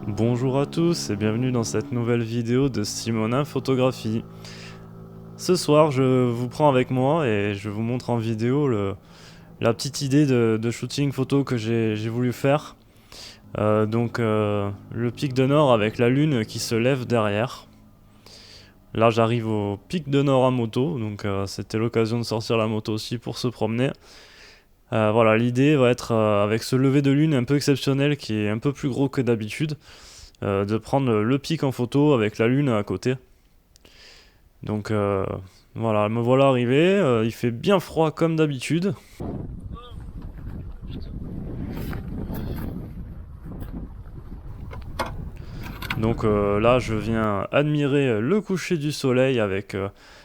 Bonjour à tous et bienvenue dans cette nouvelle vidéo de Simonin Photographie. Ce soir je vous prends avec moi et je vous montre en vidéo la petite idée de shooting photo que j'ai voulu faire. Le pic de Nord avec la lune qui se lève derrière. Là j'arrive au pic de Nord à moto, donc c'était l'occasion de sortir la moto aussi pour se promener. Voilà, l'idée va être avec ce lever de lune un peu exceptionnel qui est un peu plus gros que d'habitude, de prendre le pic en photo avec la lune à côté. Donc voilà, me voilà arrivé, il fait bien froid comme d'habitude. Donc là je viens admirer le coucher du soleil avec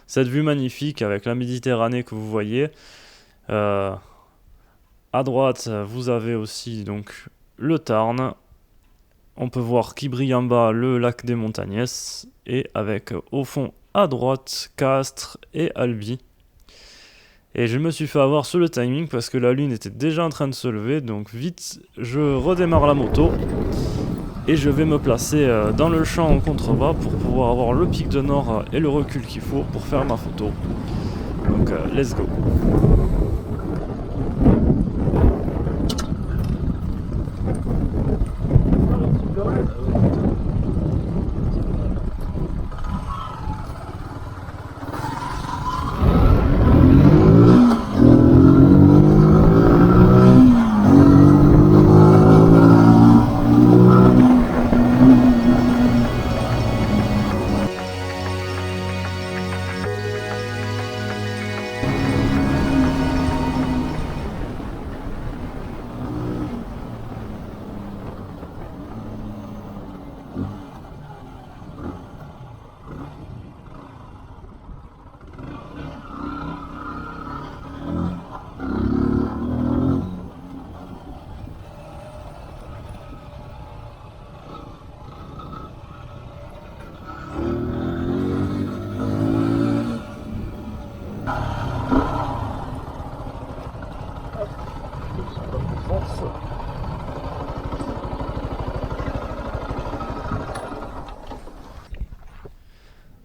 cette vue magnifique avec la Méditerranée que vous voyez. À droite vous avez aussi donc le Tarn. On peut voir qui brille en bas le lac des Montagnes et avec au fond à droite Castres et Albi. Et je me suis fait avoir sur le timing parce que la lune était déjà en train de se lever, donc vite je redémarre la moto et je vais me placer dans le champ en contrebas pour pouvoir avoir le pic de Nord et le recul qu'il faut pour faire ma photo. Donc let's go.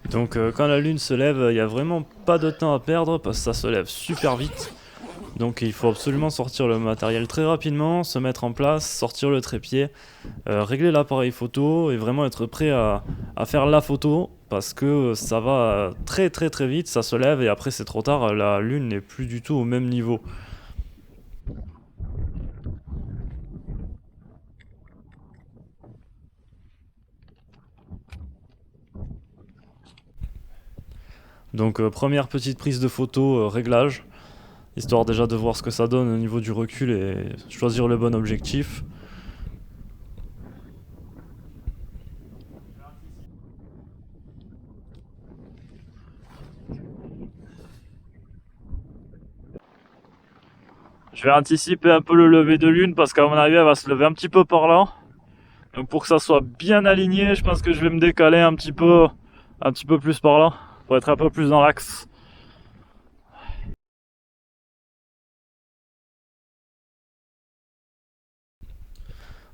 Donc quand la lune se lève, il n'y a vraiment pas de temps à perdre parce que ça se lève super vite. Donc il faut absolument sortir le matériel très rapidement, se mettre en place, sortir le trépied, régler l'appareil photo et vraiment être prêt à faire la photo parce que ça va très très très vite, ça se lève et après c'est trop tard, la lune n'est plus du tout au même niveau. Donc première petite prise de photo, réglage, histoire déjà de voir ce que ça donne au niveau du recul et choisir le bon objectif. Je vais anticiper un peu le lever de lune parce qu'à mon avis elle va se lever un petit peu par là. Donc pour que ça soit bien aligné, je pense que je vais me décaler un petit peu plus par là, pour être un peu plus dans l'axe.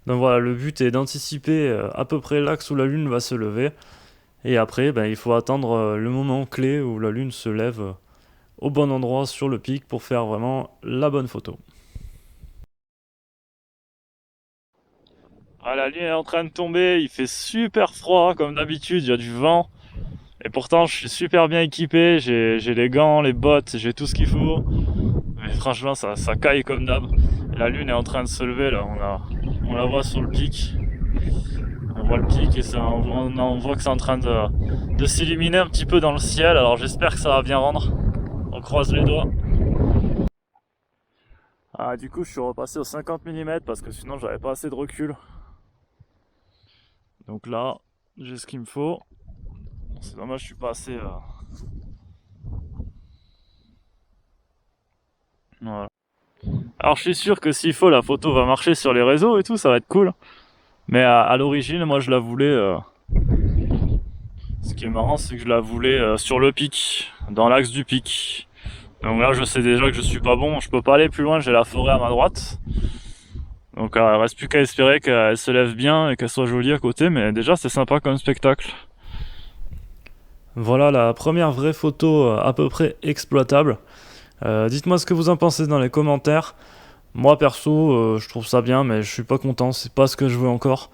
Donc voilà, le but est d'anticiper à peu près l'axe où la lune va se lever. Et après, il faut attendre le moment clé où la lune se lève au bon endroit sur le pic pour faire vraiment la bonne photo. Ah, la lune est en train de tomber, il fait super froid comme d'habitude, il y a du vent. Et pourtant, je suis super bien équipé, j'ai les gants, les bottes, j'ai tout ce qu'il faut. Mais franchement, ça caille comme d'hab. La lune est en train de se lever là, on la voit sur le pic. On voit le pic et on voit que c'est en train de s'illuminer un petit peu dans le ciel. Alors j'espère que ça va bien rendre. On croise les doigts. Ah, du coup, je suis repassé au 50 mm parce que sinon j'avais pas assez de recul. Donc là, j'ai ce qu'il me faut. C'est dommage, je suis pas assez. Voilà. Alors je suis sûr que s'il faut, la photo va marcher sur les réseaux et tout, ça va être cool. Mais à l'origine, moi je la voulais. Ce qui est marrant, c'est que je la voulais sur le pic, dans l'axe du pic. Donc là, je sais déjà que je suis pas bon, je peux pas aller plus loin, j'ai la forêt à ma droite. Donc il reste plus qu'à espérer qu'elle se lève bien et qu'elle soit jolie à côté, mais déjà c'est sympa comme spectacle. Voilà la première vraie photo à peu près exploitable. Dites-moi ce que vous en pensez dans les commentaires. Moi perso, je trouve ça bien, mais je suis pas content, c'est pas ce que je veux encore.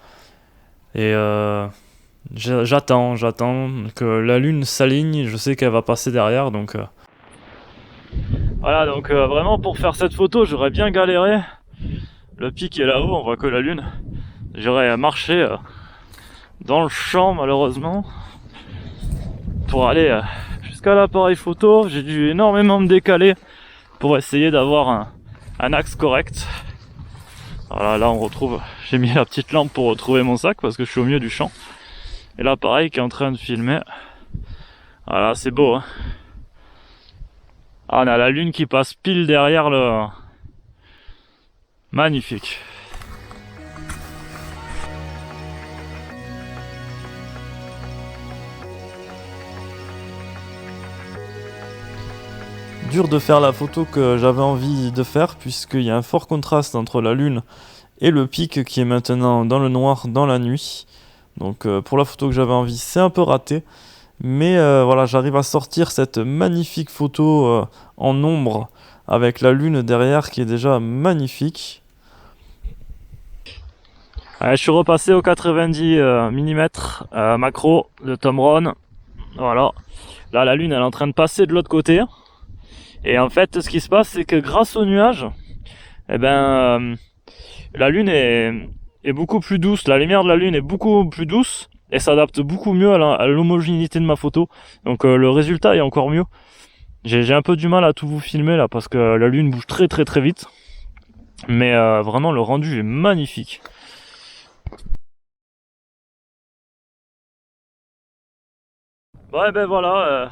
Et j'attends que la lune s'aligne, je sais qu'elle va passer derrière, donc... Voilà, donc vraiment pour faire cette photo, j'aurais bien galéré. Le pic est là-haut, on voit que la lune. J'aurais marché dans le champ malheureusement pour aller jusqu'à l'appareil photo. J'ai dû énormément me décaler pour essayer d'avoir un axe correct. Voilà, là on retrouve, j'ai mis la petite lampe pour retrouver mon sac parce que je suis au milieu du champ. Et là pareil qui est en train de filmer. Voilà, c'est beau hein. Ah, on a la lune qui passe pile derrière le... Magnifique. Dur de faire la photo que j'avais envie de faire puisqu'il y a un fort contraste entre la lune et le pic qui est maintenant dans le noir dans la nuit. Donc pour la photo que j'avais envie, c'est un peu raté. Mais voilà, j'arrive à sortir cette magnifique photo en ombre avec la lune derrière qui est déjà magnifique. Ouais, je suis repassé au 90 mm macro de Tamron. Voilà. Là, la lune elle est en train de passer de l'autre côté. Et en fait, ce qui se passe, c'est que grâce aux nuages, eh ben, la lune est beaucoup plus douce. La lumière de la lune est beaucoup plus douce et s'adapte beaucoup mieux à l'homogénéité de ma photo. Donc le résultat est encore mieux. J'ai un peu du mal à tout vous filmer là parce que la lune bouge très très très vite. Mais vraiment, le rendu est magnifique. Ouais, ben voilà,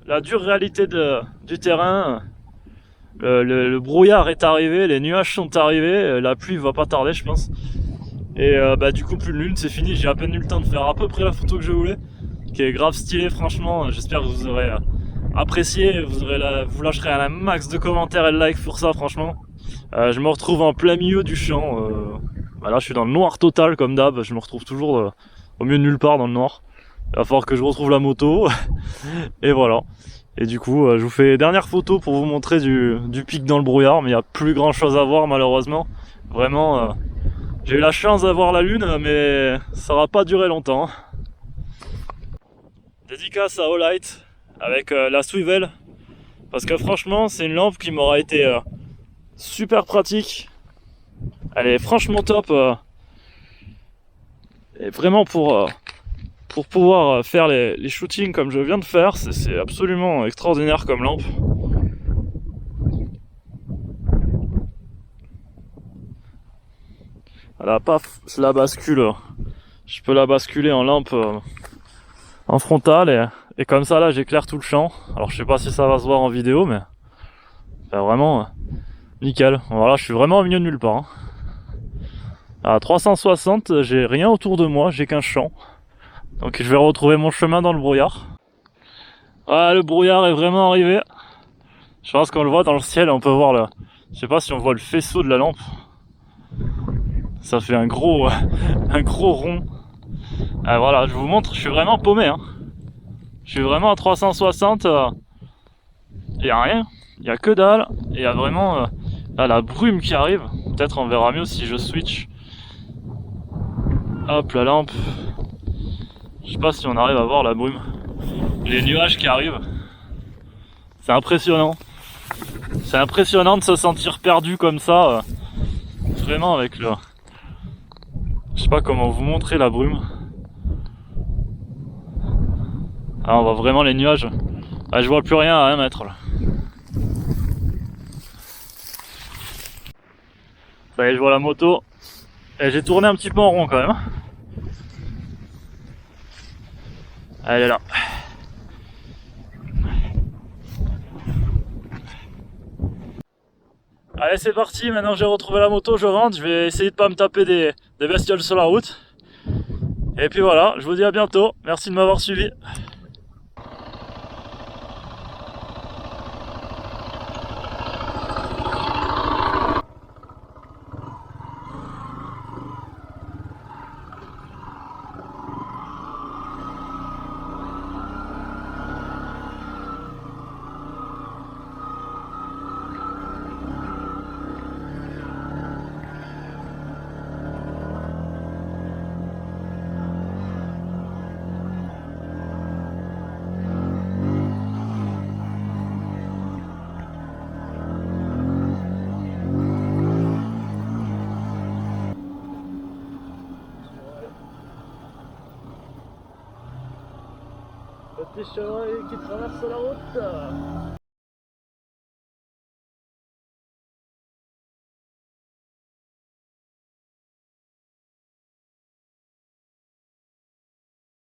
la dure réalité du terrain. Le brouillard est arrivé, les nuages sont arrivés, la pluie va pas tarder je pense. Et bah du coup plus de lune, c'est fini, j'ai à peine eu le temps de faire à peu près la photo que je voulais, qui est grave stylée franchement, j'espère que vous aurez apprécié, vous lâcherez un max de commentaires et de likes pour ça franchement. Je me retrouve en plein milieu du champ, bah là je suis dans le noir total comme d'hab, je me retrouve toujours au milieu de nulle part dans le noir. Il va falloir que je retrouve la moto, et voilà. Et du coup, je vous fais dernière photo pour vous montrer du pic dans le brouillard, mais il n'y a plus grand chose à voir malheureusement. Vraiment, j'ai eu la chance d'avoir la lune, mais ça va pas durer longtemps. Dédicace à Olight avec la Swivel, parce que franchement, c'est une lampe qui m'aura été super pratique. Elle est franchement top. Et vraiment pour pouvoir faire les shootings comme je viens de faire, c'est absolument extraordinaire comme lampe. Voilà, paf, je la bascule. Je peux la basculer en lampe en frontale et comme ça là j'éclaire tout le champ. Alors je sais pas si ça va se voir en vidéo, mais vraiment nickel. Voilà, je suis vraiment au milieu de nulle part. Hein. À 360, j'ai rien autour de moi, j'ai qu'un champ. Donc je vais retrouver mon chemin dans le brouillard. Ah, le brouillard est vraiment arrivé. Je pense qu'on le voit dans le ciel, on peut voir le... Je sais pas si on voit le faisceau de la lampe. Ça fait un gros rond. Ah, voilà, je vous montre, je suis vraiment paumé. Hein. Je suis vraiment à 360. Il y a rien, il y a que dalle. Il y a vraiment là, la brume qui arrive. Peut-être on verra mieux si je switch. Hop, la lampe. Je sais pas si on arrive à voir la brume. Les nuages qui arrivent. C'est impressionnant. C'est impressionnant de se sentir perdu comme ça. Vraiment avec le... Je sais pas comment vous montrer la brume. Ah, on voit vraiment les nuages. Ah, je vois plus rien à 1 mètre là. Ça y est, je vois la moto. Et j'ai tourné un petit peu en rond quand même. Elle est là. Allez, c'est parti, maintenant j'ai retrouvé la moto, je rentre, je vais essayer de pas me taper des bestioles sur la route. Et puis voilà, je vous dis à bientôt, merci de m'avoir suivi. petit chevreuil qui traverse la route.